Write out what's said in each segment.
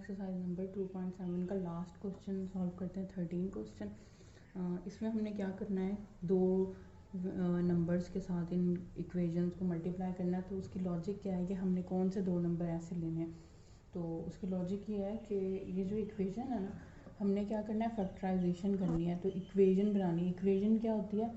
Exercise number 2.7 का last question solve करते हैं। 13 क्वेश्चन। इसमें हमने क्या करना है, दो नंबर्स के साथ इन इक्वेशंस को मल्टीप्लाई करना है। तो उसकी लॉजिक क्या है कि हमने कौन से दो नंबर ऐसे लेने हैं। तो उसकी लॉजिक ये है कि ये जो इक्वेशन है ना, हमने क्या करना है, फैक्टराइजेशन करनी है। तो इक्वेशन बनानी है। इक्वेशन क्या होती है,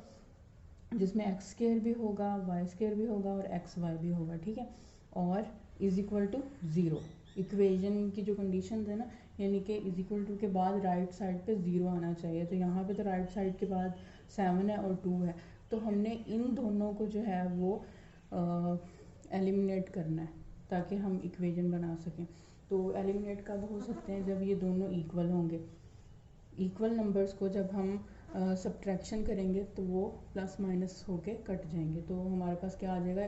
जिसमें एक्स स्क्वायर भी होगा, वाई स्क्वायर भी होगा और एक्स वाई भी होगा, ठीक है, और is equal to zero. Equation की जो कंडीशन है ना, यानी कि इज इक्वल टू के बाद राइट साइड पे ज़ीरो आना चाहिए। तो यहाँ पे तो राइट साइड के बाद 7 है और 2 है, तो हमने इन दोनों को जो है वो एलिमिनेट करना है ताकि हम इक्वेशन बना सकें। तो एलिमिनेट कब हो सकते हैं, जब ये दोनों इक्वल होंगे। इक्वल नंबर्स को जब हम सब्ट्रैक्शन करेंगे तो वो प्लस माइनस होके कट जाएंगे। तो हमारे पास क्या आ जाएगा,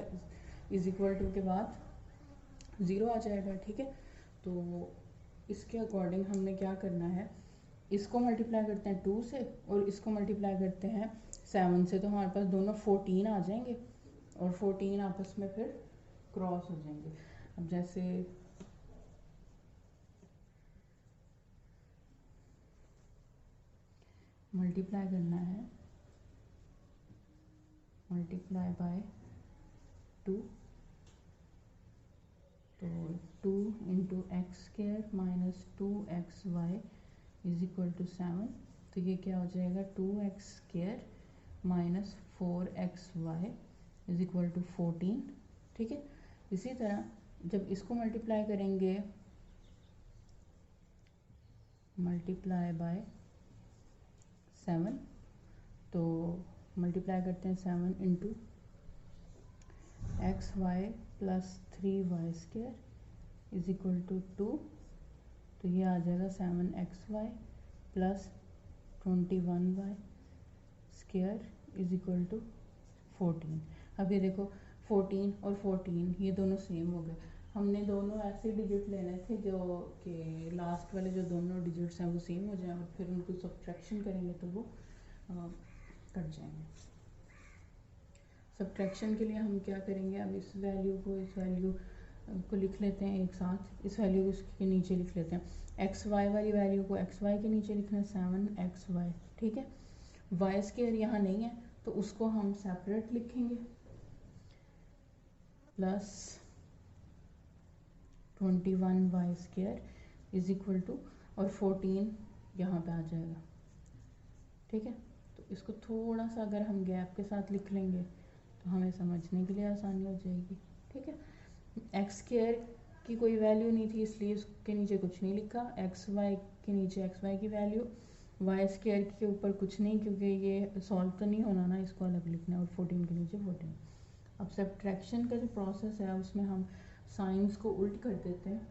इज इक्वल टू के बाद ज़ीरो आ जाएगा, ठीक है। तो इसके अकॉर्डिंग हमने क्या करना है, इसको मल्टीप्लाई करते हैं 2 से और इसको मल्टीप्लाई करते हैं 7 से। तो हमारे पास दोनों 14 आ जाएंगे और 14 आपस में फिर क्रॉस हो जाएंगे। अब जैसे मल्टीप्लाई करना है, मल्टीप्लाई बाय 2, तो 2 into x square minus 2xy is equal to 7। तो ये क्या हो जाएगा, 2x square minus 4xy is equal to 14, ठीक है। इसी तरह जब इसको मल्टीप्लाई करेंगे, मल्टीप्लाई बाय 7, तो मल्टीप्लाई करते हैं 7 into x y plus 3y square is equal to 2। तो ये आ जाएगा 7xy plus 21y square is equal to 14। अब ये देखो 14 और 14 ये दोनों सेम हो गए। हमने दोनों ऐसे डिजिट लेने थे जो कि लास्ट वाले जो दोनों डिजिट्स हैं वो सेम हो जाए और फिर उनको सब्ट्रैक्शन करेंगे तो वो कट जाएंगे। सब्ट्रैक्शन के लिए हम क्या करेंगे, अब इस वैल्यू को इस वैल्यू को लिख लेते हैं एक साथ, इस वैल्यू को इसके नीचे लिख लेते हैं। एक्स वाई वाली वैल्यू को एक्स वाई के नीचे लिखना है 7xy, ठीक है। वाई स्क्वायर यहाँ नहीं है तो उसको हम सेपरेट लिखेंगे, plus 21y square is equal to, और 14 यहाँ पे आ जाएगा, ठीक है। तो इसको थोड़ा सा अगर हम गैप के साथ लिख लेंगे तो हमें समझने के लिए आसानी हो जाएगी, ठीक है। एक्स स्क्वायर की कोई वैल्यू नहीं थी इसलिए उसके नीचे कुछ नहीं लिखा, एक्स वाई के नीचे एक्स वाई की वैल्यू, वाई स्क्वायर के ऊपर कुछ नहीं क्योंकि ये सॉल्व तो नहीं होना ना, इसको अलग लिखना है, और 14 के नीचे 14। अब सब्ट्रैक्शन का जो प्रोसेस है उसमें हम साइंस को उल्ट कर देते हैं।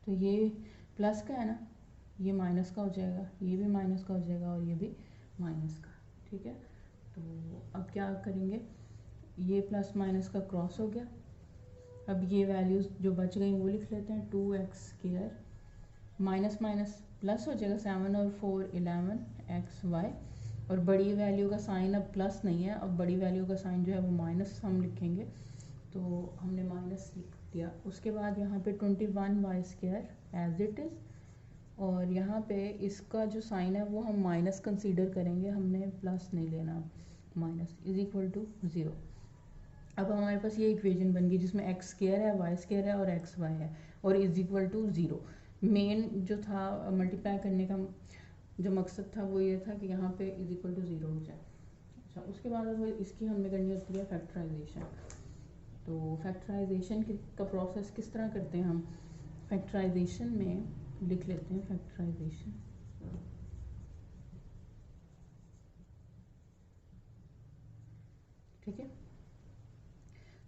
तो ये प्लस का है ना, ये माइनस का हो जाएगा, ये भी माइनस का हो जाएगा और ये भी माइनस का, ठीक है। तो अब क्या करेंगे, ये प्लस माइनस का क्रॉस हो गया। अब ये वैल्यूज़ जो बच गई वो लिख लेते हैं, 2x square minus minus plus हो जाएगा, 7 और 4 11xy, और बड़ी वैल्यू का साइन अब प्लस नहीं है, अब बड़ी वैल्यू का साइन जो है वो माइनस हम लिखेंगे। तो हमने माइनस लिख दिया। उसके बाद यहाँ पे 21y square as it is, और यहाँ पे इसका जो साइन है वो हम माइनस कंसीडर करेंगे, हमने प्लस नहीं लेना, माइनस इज इक्वल टू 0। अब हमारे पास ये इक्वेशन बन गई जिसमें एक्स स्क्वायर है, वाई स्क्वायर है और एक्स वाई है और इज इक्वल टू 0। मेन जो था मल्टीप्लाई करने का जो मकसद था वो ये था कि यहाँ पे इज इक्वल टू 0 हो जाए। अच्छा, उसके बाद अब इसकी हमने करनी होती है फैक्टराइजेशन। तो फैक्टराइजेशन का प्रोसेस किस तरह करते हैं हम, फैक्टराइजेशन में लिख लेते हैं फैक्टराइजेशन, ठीक है।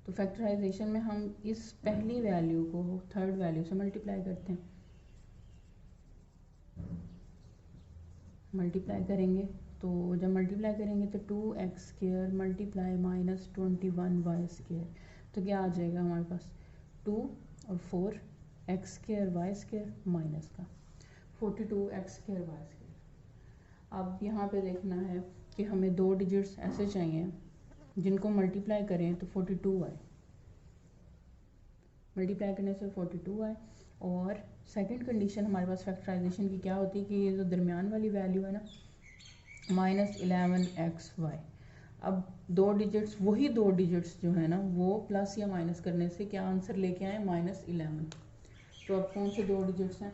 तो फैक्टराइजेशन में हम इस पहली वैल्यू को थर्ड वैल्यू से मल्टीप्लाई करते हैं। मल्टीप्लाई करेंगे तो जब मल्टीप्लाई करेंगे तो 2x square multiply minus 21y square, तो क्या आ जाएगा हमारे पास 2 और 4 x square y square minus का 42x स्क्वायर वाई स्क्वायर। अब यहाँ पे देखना है कि हमें दो डिजिट्स ऐसे चाहिए जिनको मल्टीप्लाई करें तो 42 आए, मल्टीप्लाई करने से 42 आए और सेकंड कंडीशन हमारे पास फैक्टराइजेशन की क्या होती है कि ये जो दरमियान वाली वैल्यू है ना -11xy, अब दो डिजिट्स, वही दो डिजिट्स जो है ना वो प्लस या माइनस करने से क्या आंसर लेके आए -11। तो अब कौन से दो डिजिट्स हैं,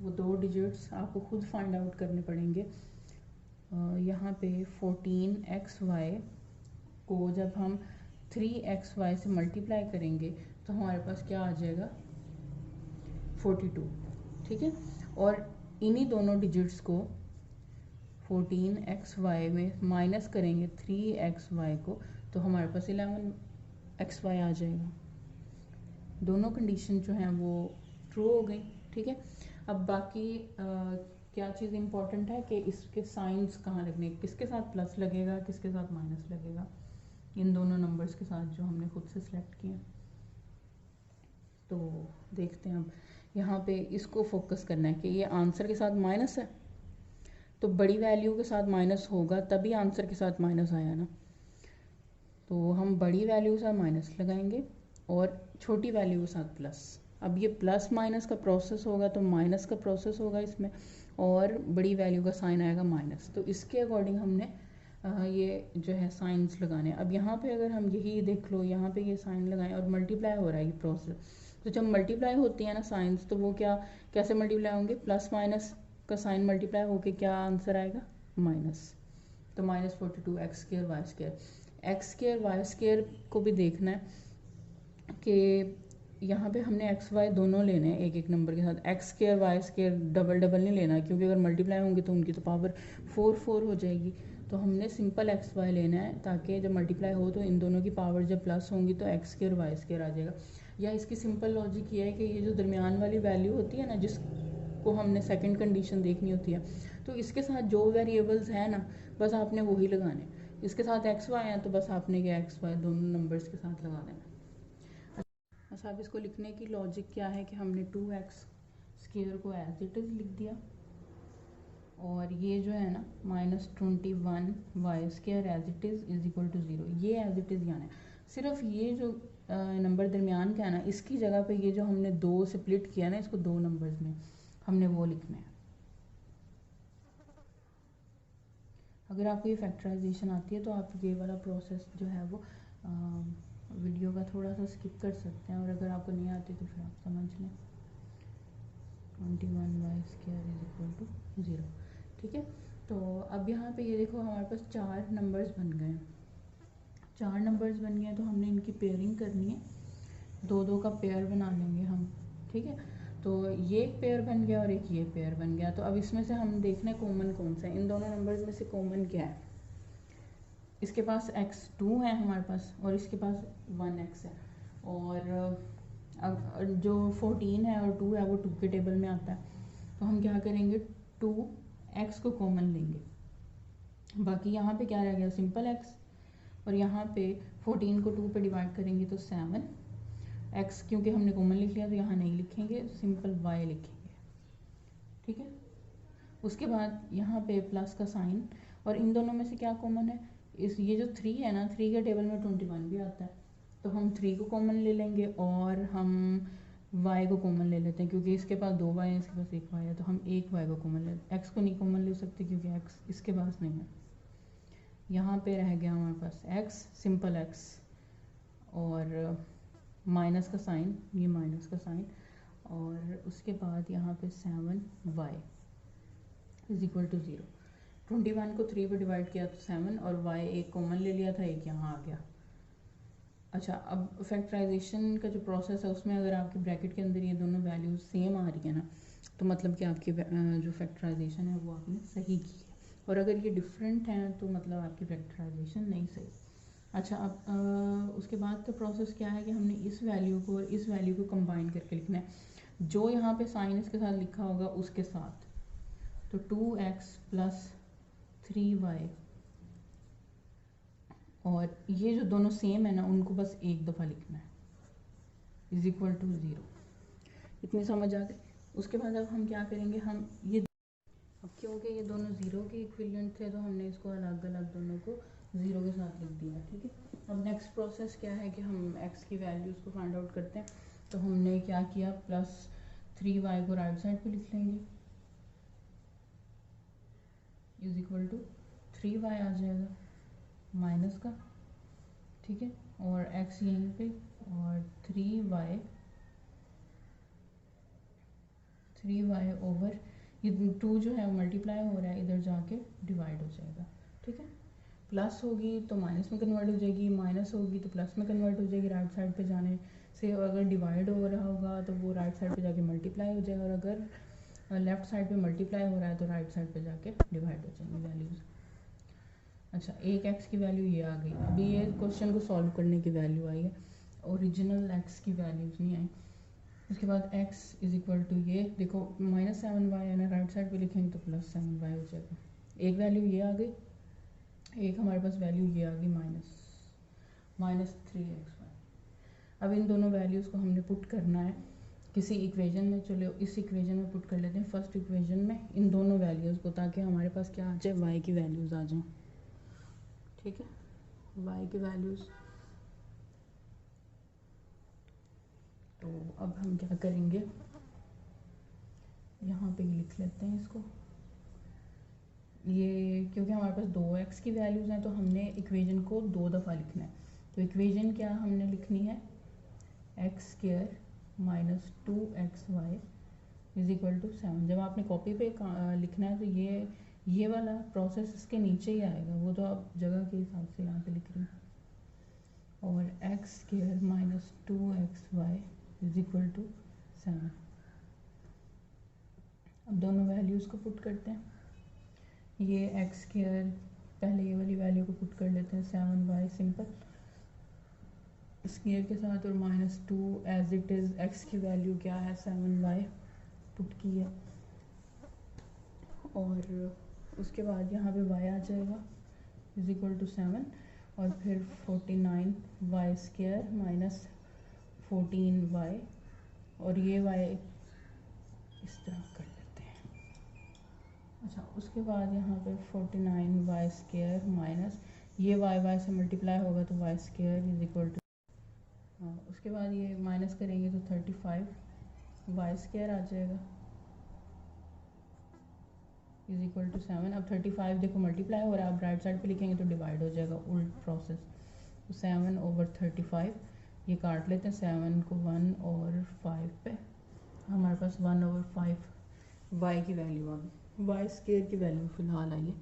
वो दो डिजिट्स आपको खुद फाइंड आउट करने पड़ेंगे। यहाँ पे 14xy को जब हम 3xy से मल्टीप्लाई करेंगे तो हमारे पास क्या आ जाएगा 42, ठीक है। और इन्हीं दोनों डिजिट्स को 14xy में माइनस करेंगे 3xy को तो हमारे पास 11xy आ जाएगा। दोनों कंडीशन जो हैं वो ट्रू हो गई, ठीक है। अब बाकी क्या चीज़ इम्पोर्टेंट है कि इसके साइंस कहाँ लगने, किसके साथ प्लस लगेगा, किसके साथ माइनस लगेगा, इन दोनों नंबर्स के साथ जो हमने खुद से सिलेक्ट किए। तो देखते हैं अब यहाँ पे इसको फोकस करना है कि ये आंसर के साथ माइनस है तो बड़ी वैल्यू के साथ माइनस होगा तभी आंसर के साथ माइनस आया ना, तो हम बड़ी वैल्यू के साथ माइनस लगाएंगे और छोटी वैल्यू के साथ प्लस। अब ये प्लस माइनस का प्रोसेस होगा तो माइनस का प्रोसेस होगा इसमें और बड़ी वैल्यू का साइन आएगा माइनस, तो इसके अकॉर्डिंग हमने ये जो है साइंस लगाने। अब यहाँ पे अगर हम यही देख लो, यहाँ पे ये साइन लगाएं और मल्टीप्लाई हो रहा है ये प्रोसेस, तो जब मल्टीप्लाई होती है ना साइंस तो वो क्या कैसे मल्टीप्लाई होंगे, प्लस माइनस का साइन मल्टीप्लाई होके क्या आंसर आएगा माइनस, तो -42 x square y square. X square y square को भी देखना है कि यहाँ पे हमने एक्स वाई दोनों लेने हैं एक एक नंबर के साथ, x square y square double double नहीं लेना क्योंकि अगर मल्टीप्लाई होंगे तो उनकी तो पावर 4 हो जाएगी। तो हमने सिंपल एक्स वाई लेना है ताकि जब मल्टीप्लाई हो तो इन दोनों की पावर जब प्लस होंगी तो एक्स स्क्र वाई स्क्र आ जाएगा। या इसकी सिंपल लॉजिक ये है कि ये जो दरमियान वाली वैल्यू होती है ना जिसको हमने सेकंड कंडीशन देखनी होती है, तो इसके साथ जो वेरिएबल्स हैं ना बस आपने वही लगाने, इसके साथ एक्स वाई हैं तो बस आपने क्या एक्स वाई दोनों नंबर्स के साथ लगा देना। अच्छा, अब इसको लिखने की लॉजिक क्या है कि हमने 2x स्क्वायर को एज इट इज़ लिख दिया और ये जो है ना -21y square as it is equal to 0, ये एज इट इज़ यानी सिर्फ ये जो नंबर दरमियान का है ना इसकी जगह पे ये जो हमने दो स्प्लिट किया ना इसको दो नंबर्स में हमने वो लिखना है। अगर आपको ये फैक्टराइजेशन आती है तो आप ये वाला प्रोसेस जो है वो वीडियो का थोड़ा सा स्किप कर सकते हैं और अगर आपको नहीं आती तो फिर आप समझ लें 21y square is equal to 0, ठीक है। तो अब यहाँ पे ये देखो हमारे पास चार नंबर्स बन गए हैं, चार नंबर्स बन गए हैं तो हमने इनकी पेयरिंग करनी है, दो दो का पेयर बना लेंगे हम, ठीक है। तो ये एक पेयर बन गया और एक ये पेयर बन गया, तो अब इसमें से हम देखना है कॉमन कौन सा है, इन दोनों नंबर्स में से कॉमन क्या है। इसके पास x2 है हमारे पास और इसके पास 1x है और अब जो 14 है और 2 है वो 2 के टेबल में आता है, तो हम क्या करेंगे 2x को कॉमन लेंगे, बाकी यहाँ पे क्या रह गया सिंपल x और यहाँ पे 14 को 2 पे डिवाइड करेंगे तो 7x, क्योंकि हमने कॉमन लिख लिया तो यहाँ नहीं लिखेंगे सिंपल y लिखेंगे, ठीक है। उसके बाद यहाँ पे प्लस का साइन और इन दोनों में से क्या कॉमन है, इस ये जो 3 है ना 3 के टेबल में 21 भी आता है, तो हम 3 को कॉमन ले लेंगे और हम y को कॉमन ले लेते हैं क्योंकि इसके पास 2 y है इसके पास 1 y है, तो हम 1 y को कॉमन ले, x को नहीं कॉमन ले सकते क्योंकि x इसके पास नहीं है। यहाँ पे रह गया हमारे पास x सिंपल x और माइनस का साइन, ये माइनस का साइन और उसके बाद यहाँ पे 7y इज इक्वल टू 0। 21 को 3 पे डिवाइड किया तो 7 और y एक कॉमन ले लिया था, एक यहाँ आ गया। अच्छा, अब फैक्टराइजेशन का जो प्रोसेस है उसमें अगर आपके ब्रैकेट के अंदर ये दोनों वैल्यूज सेम आ रही है ना तो मतलब कि आपकी जो फैक्टराइजेशन है वो आपने सही की है, और अगर ये डिफरेंट हैं तो मतलब आपकी फैक्टराइजेशन नहीं सही। अच्छा, अब उसके बाद का प्रोसेस क्या है कि हमने इस वैल्यू को और इस वैल्यू को कंबाइन करके लिखना है, जो यहाँ पे साइन इसके साथ लिखा होगा उसके साथ, तो 2x प्लस 3y और ये जो दोनों सेम है ना उनको बस एक दफ़ा लिखना है इज इक्वल टू 0। इतनी समझ आ गई। उसके बाद अब हम क्या करेंगे, हम ये अब क्योंकि ये दोनों 0 के इक्विवेलेंट थे तो हमने इसको अलग अलग दोनों को 0 के साथ लिख दिया, ठीक है। अब नेक्स्ट प्रोसेस क्या है कि हम x की वैल्यूज़ को फाइंड आउट करते हैं, तो हमने क्या किया प्लस 3y को राइट साइड पे लिख लेंगे इज इक्वल टू 3y आ जाएगा माइनस का, ठीक है, और x यहीं पे, और 3y ओवर ये 2 जो है मल्टीप्लाई हो रहा है, इधर जाके डिवाइड हो जाएगा, ठीक है। प्लस होगी तो माइनस में कन्वर्ट हो जाएगी, माइनस होगी तो प्लस में कन्वर्ट हो जाएगी राइट साइड पे जाने से, और अगर डिवाइड हो रहा होगा तो वो राइट साइड पे जाके मल्टीप्लाई हो जाएगा, और अगर लेफ्ट साइड पे मल्टीप्लाई हो रहा है तो राइट साइड पे जाके डिवाइड हो जाएंगी वैल्यूज़। अच्छा, एक x की वैल्यू ये आ गई। अभी ये क्वेश्चन को सॉल्व करने की वैल्यू आई है, ओरिजिनल x की वैल्यूज़ नहीं आई। उसके बाद x इज इक्वल टू ये देखो -7y है ना, राइट साइड पे लिखेंगे तो +7y हो जाएगा। एक वैल्यू ये आ गई, एक हमारे पास वैल्यू ये आ गई -3xy। अब इन दोनों वैल्यूज़ को हमने पुट करना है किसी इक्वेशन में। चलो इस इक्वेशन में पुट कर लेते हैं, फर्स्ट इक्वेशन में इन दोनों वैल्यूज़ को, ताकि हमारे पास क्या आ जाए, y की वैल्यूज़ आ जाएं, ठीक है, y की वैल्यूज़। तो अब हम क्या करेंगे, यहाँ पे लिख लेते हैं इसको, ये क्योंकि हमारे पास 2x की वैल्यूज़ हैं तो हमने इक्वेशन को 2 दफ़ा लिखना है। तो इक्वेशन क्या हमने लिखनी है, x² - 2xy is equal to 7। जब आपने कॉपी पे लिखना है तो ये वाला प्रोसेस इसके नीचे ही आएगा, वो तो आप जगह के हिसाब से यहाँ पे लिख रही हैं। और x² - 2xy is equal to 7। अब दोनों वैल्यूज़ को पुट करते हैं। ये x² पहले ये वाली वैल्यू को पुट कर लेते हैं 7y सिंपल स्क्वायर के साथ, और -2 एज इट इज़ x की वैल्यू क्या है 7y पुट की है, और उसके बाद यहाँ पे y आ जाएगा इज इक्वल टू 7, और फिर 49y² - 14y, और ये y इस तरह कर लेते हैं। अच्छा, उसके बाद यहाँ पे 49y² माइनस ये y से मल्टीप्लाई होगा तो y² इज इक्वल टू, उसके बाद ये माइनस करेंगे तो 35y² आ जाएगा इज इक्वल टू 7। अब 35 देखो मल्टीप्लाई हो रहा है, अब राइट साइड पे लिखेंगे तो डिवाइड हो जाएगा, उल्ट प्रोसेस। तो 7/35 ये काट लेते हैं, 7 को 1 और 5 पे, हमारे पास 1/5 y की वैल्यू आ गई। y² की वैल्यू फ़िलहाल आई है,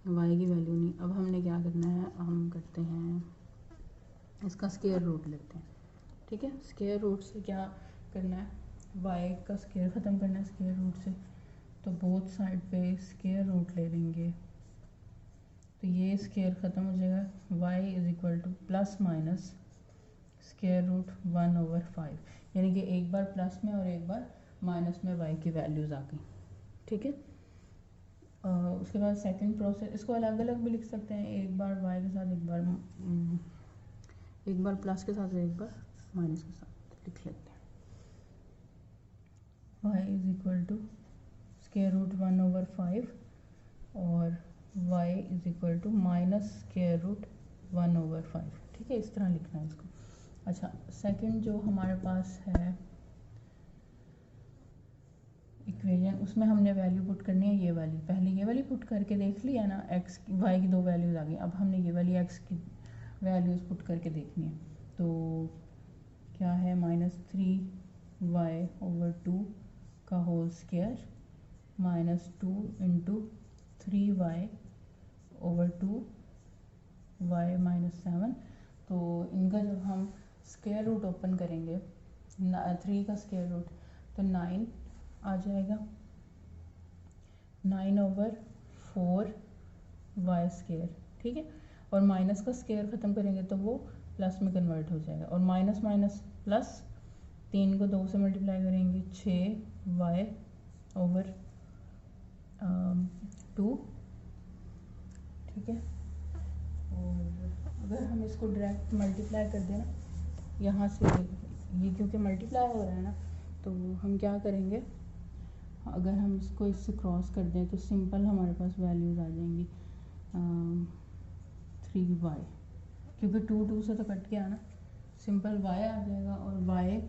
y की वैल्यू नहीं। अब हमने क्या करना है, हम करते हैं इसका स्क्वायर रूट लेते हैं, ठीक है। स्क्वायर रूट से क्या करना है, y का स्क्वायर ख़त्म करना है स्क्वायर रूट से, तो बोथ साइड पे स्क्वायर रूट ले लेंगे, तो ये स्क्वायर ख़त्म हो जाएगा, y is equal to plus minus square root 1/5, यानी कि एक बार प्लस में और एक बार माइनस में y की वैल्यूज़ आ गई, ठीक है। उसके बाद सेकंड प्रोसेस, इसको अलग अलग भी लिख सकते हैं, एक बार y के साथ, एक बार प्लस के साथ, एक बार माइनस के साथ लिख लेते हैं। y is equal to square root 1/5 और y is equal to minus square root 1/5, ठीक है, इस तरह लिखना है इसको। अच्छा, सेकंड जो हमारे पास है इक्वेशन, उसमें हमने वैल्यू पुट करनी है ये वाली, पहले ये वाली पुट करके देख लिया ना, x y की 2 वैल्यूज़ आ गई, अब हमने ये वाली x की वैल्यूज़ पुट करके देखनी है। तो क्या है, -3y/2 का होल स्क्वायर -2 × 3y/2 y - 7। तो इनका जब हम स्क्वायर रूट ओपन करेंगे, 3 का स्क्वायर रूट तो 9 आ जाएगा, 9/4y², ठीक है, और माइनस का स्क्वायर ख़त्म करेंगे तो वो प्लस में कन्वर्ट हो जाएगा, और माइनस माइनस प्लस, 3 को 2 से मल्टीप्लाई करेंगे 6y/2, ठीक है। और अगर हम इसको डायरेक्ट मल्टीप्लाई कर दें ना, यहाँ से ये क्योंकि मल्टीप्लाई हो रहा है ना, तो हम क्या करेंगे, अगर हम इसको इससे क्रॉस कर दें तो सिंपल हमारे पास वैल्यूज़ आ जाएंगी 3y, क्योंकि 2 से तो कट गया ना, सिंपल y आ जाएगा, और y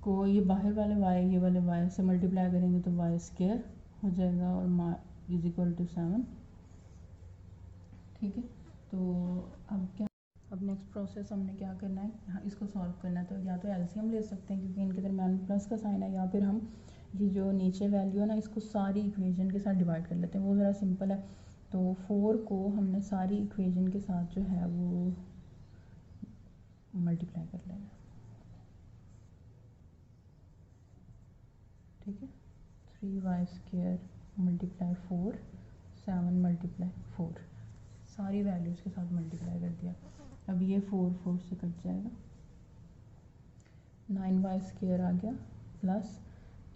को ये बाहर वाले y ये वाले y से मल्टीप्लाई करेंगे तो y स्क्वायर हो जाएगा और इज इक्वल टू 7। ठीक है, तो अब क्या, अब नेक्स्ट प्रोसेस हमने क्या करना है, यहाँ इसको सॉल्व करना है। तो या तो एलसीएम ले सकते हैं क्योंकि इनके दरम्यान प्लस का साइन है, या फिर हम ये जो नीचे वैल्यू है ना इसको सारी इक्वेशन के साथ डिवाइड कर लेते हैं, वो ज़रा सिंपल है। तो 4 को हमने सारी इक्वेशन के साथ जो है वो मल्टीप्लाई कर लेना। ठीक है, 3y स्क्वायर मल्टीप्लाई 4, 7 मल्टीप्लाई 4, सारी वैल्यूज़ के साथ मल्टीप्लाई कर दिया। अब ये 4 से कट जाएगा, 9y स्क्वायर आ गया प्लस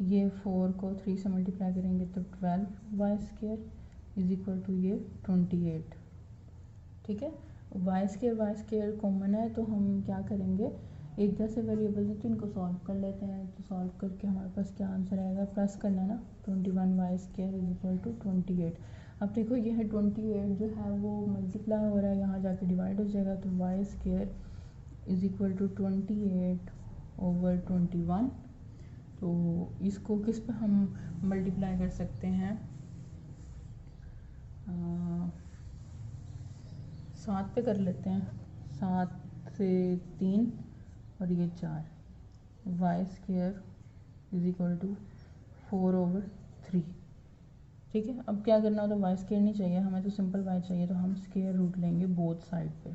ये 4 को 3 से मल्टीप्लाई करेंगे तो 12y square is equal to ये 28। ठीक है, y स्क्वायर कॉमन है तो हम क्या करेंगे, एक जैसे वेरिएबल है तो इनको सॉल्व कर लेते हैं। तो सॉल्व करके हमारे पास क्या आंसर आएगा, प्लस करना है ना, 21y square is equal to 28। अब देखो ये है 28 जो है वो मल्टीप्लाई हो रहा है, यहाँ जाके डिवाइड हो जाएगा तो y square is equal to 28 over 21। तो इसको किस पे हम मल्टीप्लाई कर सकते हैं, 7 पे कर लेते हैं, 7 से 3 और ये 4, y square is equal to 4 over 3। ठीक है, अब क्या करना होता है, y स्क्वायर नहीं चाहिए हमें तो सिंपल y चाहिए, तो हम स्क्वायर रूट लेंगे बोथ साइड पे।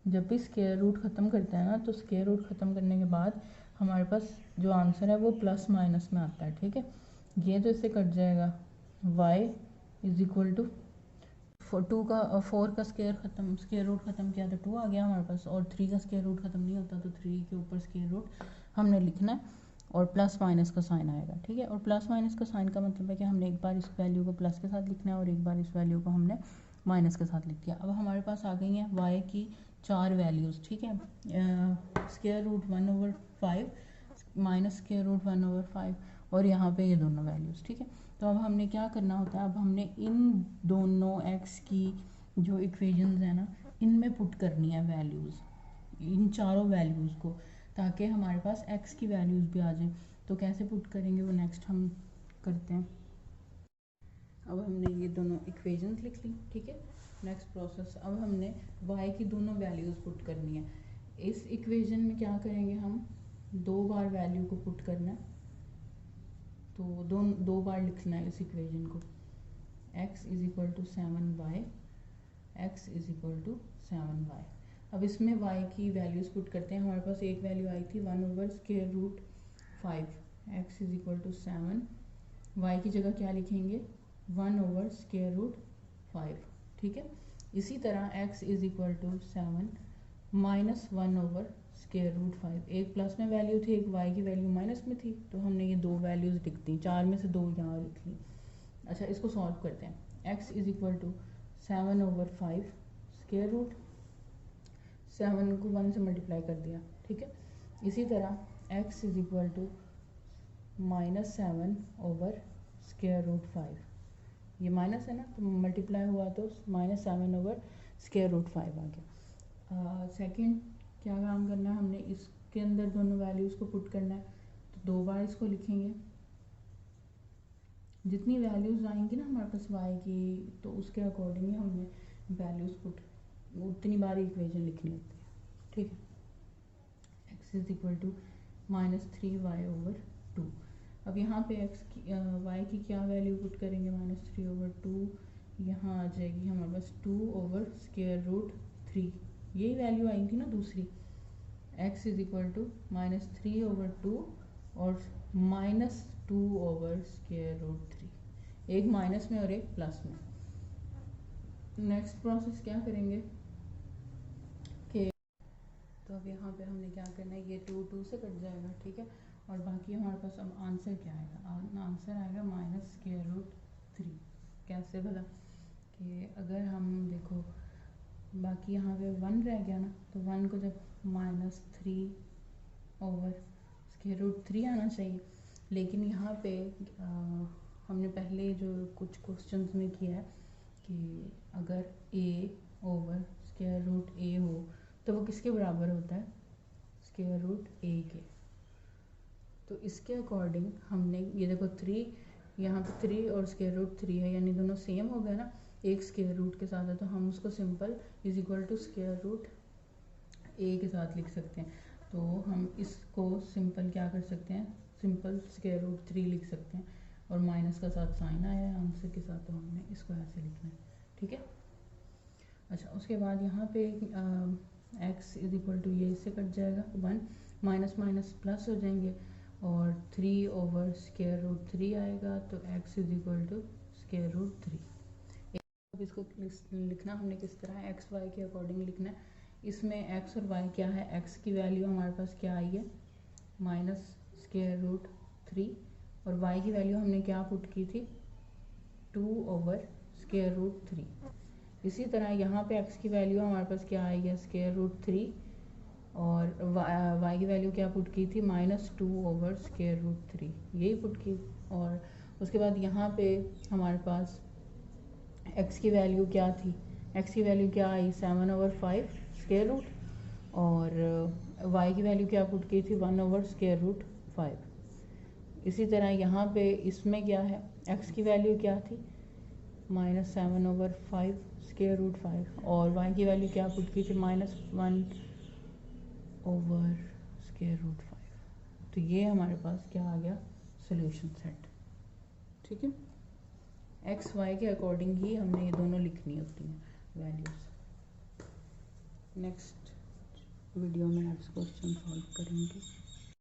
जब भी स्क्वायर रूट ख़त्म करते हैं ना तो स्क्वायर रूट ख़त्म करने के बाद हमारे पास जो आंसर है वो प्लस माइनस में आता है। ठीक है, ये तो इससे कट जाएगा, y इज इक्वल टू 4 का स्क्वायर रूट ख़त्म किया तो 2 आ गया हमारे पास, और 3 का स्क्वायर रूट ख़त्म नहीं होता तो 3 के ऊपर स्क्वायर रूट हमने लिखना है और प्लस माइनस का साइन आएगा। ठीक है, और प्लस माइनस का साइन का मतलब है कि हमने एक बार इस वैल्यू को प्लस के साथ लिखना है और एक बार इस वैल्यू को हमने माइनस के साथ लिख दिया। अब हमारे पास आ गई हैं y की 4 वैल्यूज़। ठीक है, square root 1/5 minus square root 1/5 और यहाँ पे ये दोनों वैल्यूज़। ठीक है, तो अब हमने क्या करना होता है, अब हमने इन दोनों x की जो इक्वेशंस है ना इनमें पुट करनी है वैल्यूज़, इन चारों वैल्यूज़ को, ताकि हमारे पास x की वैल्यूज़ भी आ जाए। तो कैसे पुट करेंगे वो नेक्स्ट हम करते हैं। अब हमने ये दोनों इक्वेशंस लिख ली। ठीक है, नेक्स्ट प्रोसेस, अब हमने y की दोनों वैल्यूज़ पुट करनी है। इस इक्वेशन में क्या करेंगे, हम 2 बार वैल्यू को पुट करना है, तो दो बार लिखना है इस इक्वेशन को, x is equal to 7y, x is equal to 7y। अब इसमें y की वैल्यूज़ पुट करते हैं। हमारे पास एक वैल्यू आई थी 1/√5, x is equal to 7, y की जगह क्या लिखेंगे 1/√5। ठीक है, इसी तरह x is equal to 7 minus 1/√5, एक प्लस में वैल्यू थी, एक y की वैल्यू माइनस में थी, तो हमने ये दो वैल्यूज़ लिख दी, 4 में से 2 यहाँ लिख ली। अच्छा, इसको सॉल्व करते हैं। x is equal to 7/5 square root, 7 को 1 से मल्टीप्लाई कर दिया। ठीक है, इसी तरह x इज इक्वल टू -7/√5, ये माइनस है ना तो मल्टीप्लाई हुआ तो -7/√5 आ गया। सेकंड क्या काम करना है, हमने इसके अंदर दोनों वैल्यूज़ को पुट करना है, तो 2 बार इसको लिखेंगे। जितनी वैल्यूज़ आएंगी ना हमारे पास y की, तो उसके अकॉर्डिंग ही हमने वैल्यूज़ पुट उतनी बार इक्वेशन लिखनी होती है। ठीक है, x is equal to -3y/2। अब यहाँ पे y की क्या वैल्यू पुट करेंगे, -3/2, यहाँ आ जाएगी हमारे पास 2/√3, यही वैल्यू आई थी ना दूसरी। x इज इक्वल टू -3/2 और -2/√3, एक माइनस में और एक प्लस में। नेक्स्ट प्रोसेस क्या करेंगे कि, तो अब यहाँ पे हमने क्या करना है, ये 2 से कट जाएगा। ठीक है, और बाकी हमारे पास अब आंसर क्या आएगा, आंसर आएगा -√3। कैसे भला, कि अगर हम देखो बाकी यहाँ पे 1 रह गया ना, तो 1 को जब -3/√3 आना चाहिए, लेकिन यहाँ पे हमने पहले जो कुछ क्वेश्चंस में किया है कि अगर a/√a हो तो वो किसके बराबर होता है, स्क्वायर रूट ए के। तो इसके अकॉर्डिंग हमने ये देखो 3, यहाँ पे 3 और स्क्वायर रूट 3 है, यानी दोनों सेम हो गए ना, एक स्क्वायर रूट के साथ है, तो हम उसको simple is equal to square root A के साथ लिख सकते हैं। तो हम इसको सिंपल क्या कर सकते हैं, सिंपल स्क्वायर रूट 3 लिख सकते हैं, और माइनस का साथ साइन आया है आंसर के साथ, तो हमने इसको ऐसे लिखना है, ठीक है। अच्छा, उसके बाद यहाँ पे x इज इक्वल टू ये इससे कट जाएगा 1, माइनस माइनस प्लस हो जाएंगे, और 3 ओवर स्क्वायर रूट 3 आएगा, तो x is equal to square root 3। अब इसको लिखना हमने किस तरह है, x y के अकॉर्डिंग लिखना है। इसमें x और y क्या है, x की वैल्यू हमारे पास क्या आई है, माइनस स्क्वायर रूट 3, और y की वैल्यू हमने क्या पुट की थी, 2 ओवर स्क्वायर रूट 3। इसी तरह यहाँ पे x की वैल्यू हमारे पास क्या आई है, स्क्वायर रूट 3, और y की वैल्यू क्या पुट की थी, माइनस 2 ओवर स्क्वायर रूट 3, यही पुट की। और उसके बाद यहाँ पे हमारे पास x की वैल्यू क्या थी, x की वैल्यू क्या आई, 7 ओवर 5 स्क्वायर रूट, और y की वैल्यू क्या पुट की थी, 1 ओवर स्क्वायर रूट 5। इसी तरह यहाँ पे इसमें क्या है, x की वैल्यू क्या थी, माइनस 7 ओवर 5 स्क्वायर रूट 5, और y की वैल्यू क्या पुट की थी, माइनस 1 ओवर स्क्वायर रूट 5। तो ये हमारे पास क्या आ गया, सोल्यूशन सेट, ठीक है। एक्स वाई के अकॉर्डिंग ही हमने ये दोनों लिखनी होती हैं वैल्यूज। नेक्स्ट वीडियो में नेक्स्ट क्वेश्चन सॉल्व करेंगे।